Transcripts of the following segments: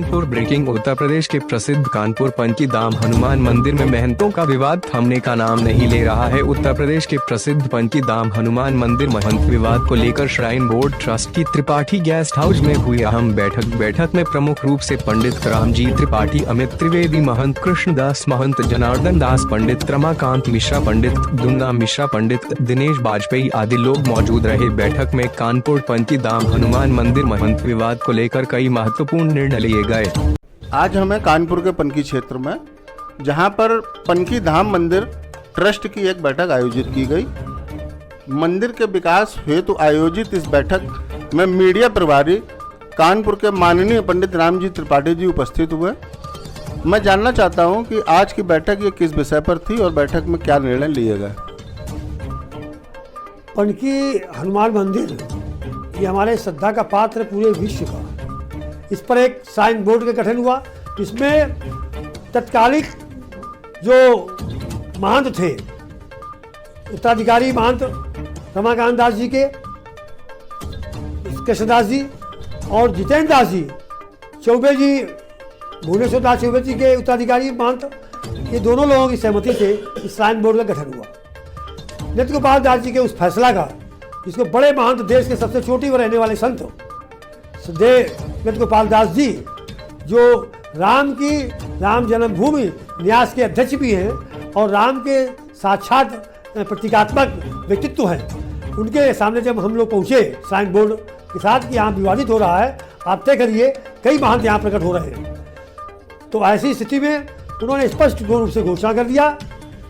Kanpur breaking. Uttar Pradesh के प्रसिद्ध कानपुर पनकी धाम हनुमान मंदिर में महंतों का विवाद थमने का नाम नहीं ले रहा है। उत्तर प्रदेश के प्रसिद्ध पनकी धाम हनुमान मंदिर महंत विवाद को लेकर श्राइन बोर्ड ट्रस्ट की त्रिपाठी गेस्ट हाउस में हुई अहम बैठक में प्रमुख रूप से पंडित रामजी त्रिपाठी, अमित त्रिवेदी, महंत कृष्णदास, महंत जनार्दन दास, पंडित रमाकांत मिश्रा, पंडित दुन्ना मिश्रा, पंडित दिनेश बाजपेयी आदि लोग मौजूद रहे। बैठक में कानपुर पनकी धाम हनुमान मंदिर महंत विवाद को लेकर कई महत्वपूर्ण निर्णय लिए गए। आज हमें कानपुर के पनकी क्षेत्र में, जहां पर पनकी धाम मंदिर ट्रस्ट की एक बैठक आयोजित की गई। मंदिर के विकास हेतु आयोजित इस बैठक में मीडिया प्रभारी कानपुर के माननीय पंडित रामजी त्रिपाठी जी उपस्थित हुए। मैं जानना चाहता हूं कि आज की बैठक ये किस विषय पर थी और बैठक में क्या निर्णय लिए गए। पनकी हनुमान मंदिर ये हमारे श्रद्धा का पात्र पूरे विश्व का। इस पर एक श्राइन बोर्ड का गठन हुआ, इसमें तत्कालिक जो महंत थे, उत्तराधिकारी महंत रमाकांत दास जी के, कृष्णदास जी और जितेंद्र दास जी, चौबे जी, भुवनेश्वर दास चौबे जी के उत्तराधिकारी महंत, ये दोनों लोगों की सहमति से इस श्राइन बोर्ड का गठन हुआ। नित्य गोपाल दास जी के उस फैसला का, जिसको बड़े महंत, देश के सबसे चोटी पर रहने वाले संत नित्य गोपाल दास जी, जो राम जन्मभूमि न्यास के अध्यक्ष भी हैं और राम के साक्षात प्रतीकात्मक व्यक्तित्व हैं, उनके सामने जब हम लोग पहुँचे श्राइन बोर्ड के साथ कि यहाँ विवादित हो रहा है, आप तय करिए, कई महंत यहाँ प्रकट हो रहे हैं। तो ऐसी स्थिति में उन्होंने स्पष्ट रूप से घोषणा कर दिया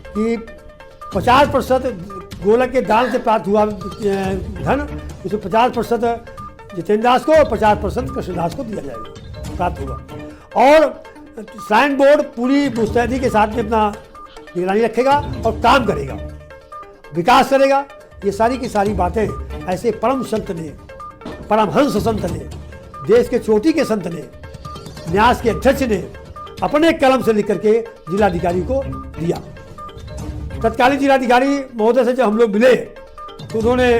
कि 50% गोलक के दान से प्राप्त हुआ धन, उसमें 50% जितेंद्र दास को और 50% कृष्णदास को दिया जाएगा, प्राप्त होगा। और श्राइन बोर्ड पूरी मुस्तैदी के साथ में अपना निगरानी रखेगा और काम करेगा, विकास करेगा। ये सारी की सारी बातें ऐसे परम संत ने, परमहंस संत ने, देश के चोटी के संत ने, न्यास के अध्यक्ष ने अपने कलम से लिख करके जिलाधिकारी को दिया। तत्कालीन जिलाधिकारी महोदय से जब हम लोग मिले तो उन्होंने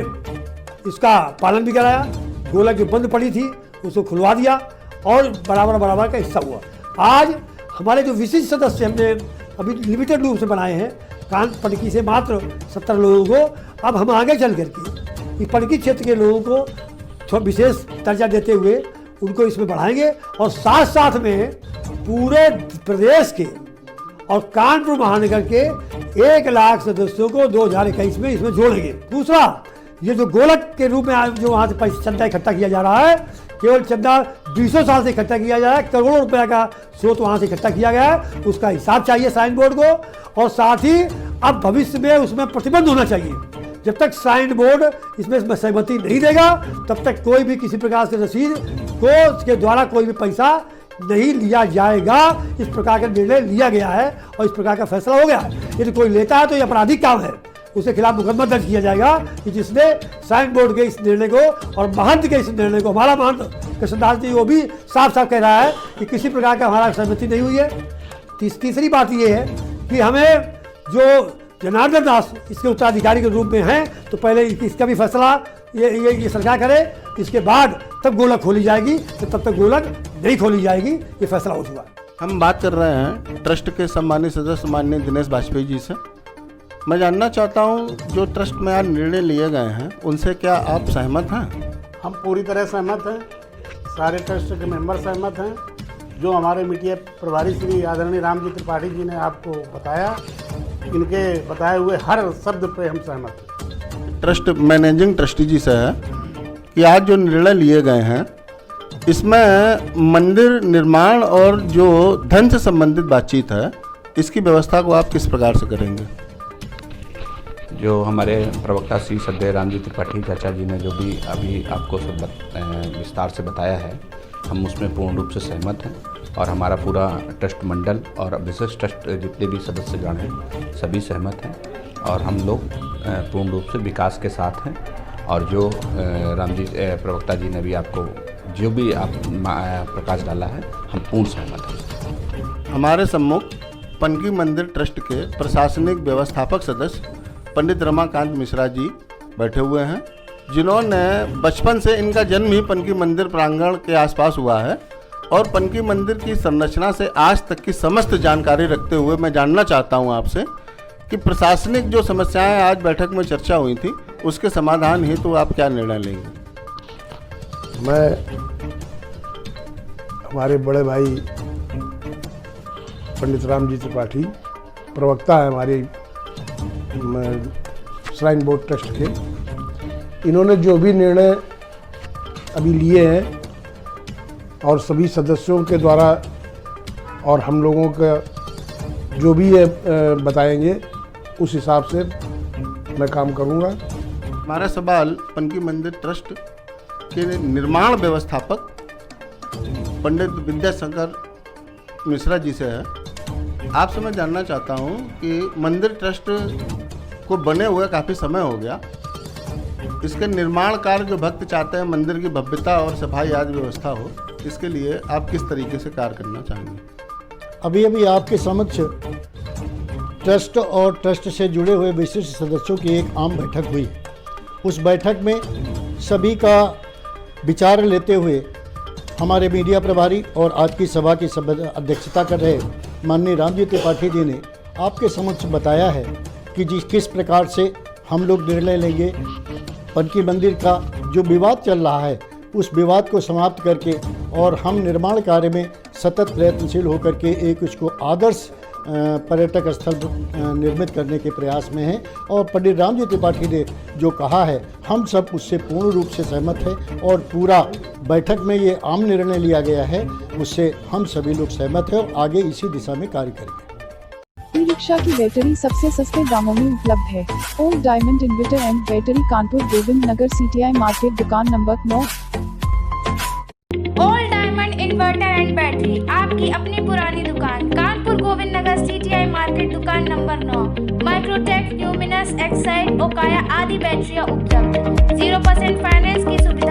इसका पालन भी कराया। गोलक जो बंद पड़ी थी उसको खुलवा दिया और बराबर का हिस्सा हुआ। आज हमारे जो विशिष्ट सदस्य हमने अभी लिमिटेड रूप से बनाए हैं, पनकी से मात्र 70 लोगों को, अब हम आगे चल करके पनकी क्षेत्र के लोगों को थोड़ा विशेष दर्जा देते हुए उनको इसमें बढ़ाएंगे और साथ साथ में पूरे प्रदेश के और कानपुर महानगर के 1 लाख सदस्यों को 2021 में इसमें जोड़ेंगे। दूसरा, ये जो गोलक के रूप में जो वहाँ से चंदा इकट्ठा किया जा रहा है, केवल चंदा 200 साल से इकट्ठा किया जा रहा है, करोड़ों रुपया का स्रोत वहाँ से इकट्ठा किया गया है, उसका हिसाब चाहिए श्राइन बोर्ड को। और साथ ही अब भविष्य में उसमें प्रतिबंध होना चाहिए। जब तक श्राइन बोर्ड इसमें सहमति नहीं देगा तब तक कोई भी किसी प्रकार से रसीद को के द्वारा कोई भी पैसा नहीं लिया जाएगा। इस प्रकार का निर्णय लिया गया है और इस प्रकार का फैसला हो गया है। यदि कोई लेता है तो ये आपराधिक काम है, उसके खिलाफ मुकदमा दर्ज किया जाएगा कि जिसने श्राइन बोर्ड के इस निर्णय को और महंत के इस निर्णय को, हमारा महंत कृष्णदास जी वो भी साफ साफ कह रहा है कि किसी प्रकार का हमारा सहमति नहीं हुई है। तीसरी बात ये है कि हमें जो जनार्दन दास इसके उत्तराधिकारी के रूप में हैं, तो पहले इसका भी फैसला ये सरकार करे, इसके बाद तब गोलक खोली जाएगी, तो तब तक गोलक नहीं खोली जाएगी, ये फैसला हो चुका है। हम बात कर रहे हैं ट्रस्ट के सम्मानित सदस्य माननीय दिनेश बाजपेयी जी से। मैं जानना चाहता हूं, जो ट्रस्ट में आज निर्णय लिए गए हैं उनसे क्या आप सहमत हैं? हम पूरी तरह सहमत हैं, सारे ट्रस्ट के मेंबर सहमत हैं। जो हमारे मीडिया प्रभारी श्री आदरणीय रामजी त्रिपाठी जी ने आपको बताया, इनके बताए हुए हर शब्द पे हम सहमत हैं। ट्रस्ट मैनेजिंग ट्रस्टी जी से है कि आज जो निर्णय लिए गए हैं इसमें मंदिर निर्माण और जो धन से संबंधित बातचीत है, इसकी व्यवस्था को आप किस प्रकार से करेंगे? जो हमारे प्रवक्ता श्री श्रद्धेय रामजी त्रिपाठी चाचा जी ने जो भी अभी आपको सब विस्तार से बताया है, हम उसमें पूर्ण रूप से सहमत हैं और हमारा पूरा ट्रस्ट मंडल और विशेष ट्रस्ट जितने भी सदस्यगण हैं सभी सहमत हैं और हम लोग पूर्ण रूप से विकास के साथ हैं। और जो रामजी प्रवक्ता जी ने भी आपको जो भी आप प्रकाश डाला है, हम पूर्ण सहमत हैं। हमारे सम्मुख पनकी मंदिर ट्रस्ट के प्रशासनिक व्यवस्थापक सदस्य पंडित रमाकांत मिश्रा जी बैठे हुए हैं, जिन्होंने बचपन से, इनका जन्म ही पनकी मंदिर प्रांगण के आसपास हुआ है और पनकी मंदिर की संरचना से आज तक की समस्त जानकारी रखते हुए मैं जानना चाहता हूं आपसे कि प्रशासनिक जो समस्याएं आज बैठक में चर्चा हुई थी उसके समाधान हेतु आप क्या निर्णय लेंगे? मैं हमारे बड़े भाई पंडित रामजी त्रिपाठी प्रवक्ता है हमारे श्राइन बोर्ड ट्रस्ट के, इन्होंने जो भी निर्णय अभी लिए हैं और सभी सदस्यों के द्वारा और हम लोगों का जो भी ये बताएंगे उस हिसाब से मैं काम करूंगा। हमारा सवाल पनकी मंदिर ट्रस्ट के निर्माण व्यवस्थापक पंडित विद्याशंकर मिश्रा जी से है। आपसे मैं जानना चाहता हूं कि मंदिर ट्रस्ट को बने हुए काफ़ी समय हो गया, इसके निर्माण कार्य जो भक्त चाहते हैं मंदिर की भव्यता और सफाई आदि व्यवस्था हो, इसके लिए आप किस तरीके से कार्य करना चाहेंगे? अभी अभी आपके समक्ष ट्रस्ट और ट्रस्ट से जुड़े हुए विशिष्ट सदस्यों की एक आम बैठक हुई। उस बैठक में सभी का विचार लेते हुए हमारे मीडिया प्रभारी और आज की सभा की अध्यक्षता कर रहे माननीय रामजी त्रिपाठी जी ने आपके समक्ष बताया है कि किस प्रकार से हम लोग निर्णय लेंगे। पनकी मंदिर का जो विवाद चल रहा है उस विवाद को समाप्त करके और हम निर्माण कार्य में सतत प्रयत्नशील होकर के एक उसको आदर्श पर्यटक स्थल निर्मित करने के प्रयास में हैं। और पंडित रामजी त्रिपाठी ने जो कहा है हम सब उससे पूर्ण रूप से सहमत हैं और पूरा बैठक में ये आम निर्णय लिया गया है, उससे हम सभी लोग सहमत हैं और आगे इसी दिशा में कार्य करेंगे। ई रिक्शा की बैटरी सबसे सस्ते दामों में उपलब्ध है। Old diamond inverter and battery, Kanpur Govind Nagar, CTI market, दुकान number 9। Old diamond inverter and battery, आपकी अपनी पुरानी दुकान, कानपुर गोविंद नगर, CTI मार्केट, दुकान number 9। Microtek, Luminous, Exide, Okaya आदि बैटरियां उपलब्ध। 0% फाइनेंस की सुविधा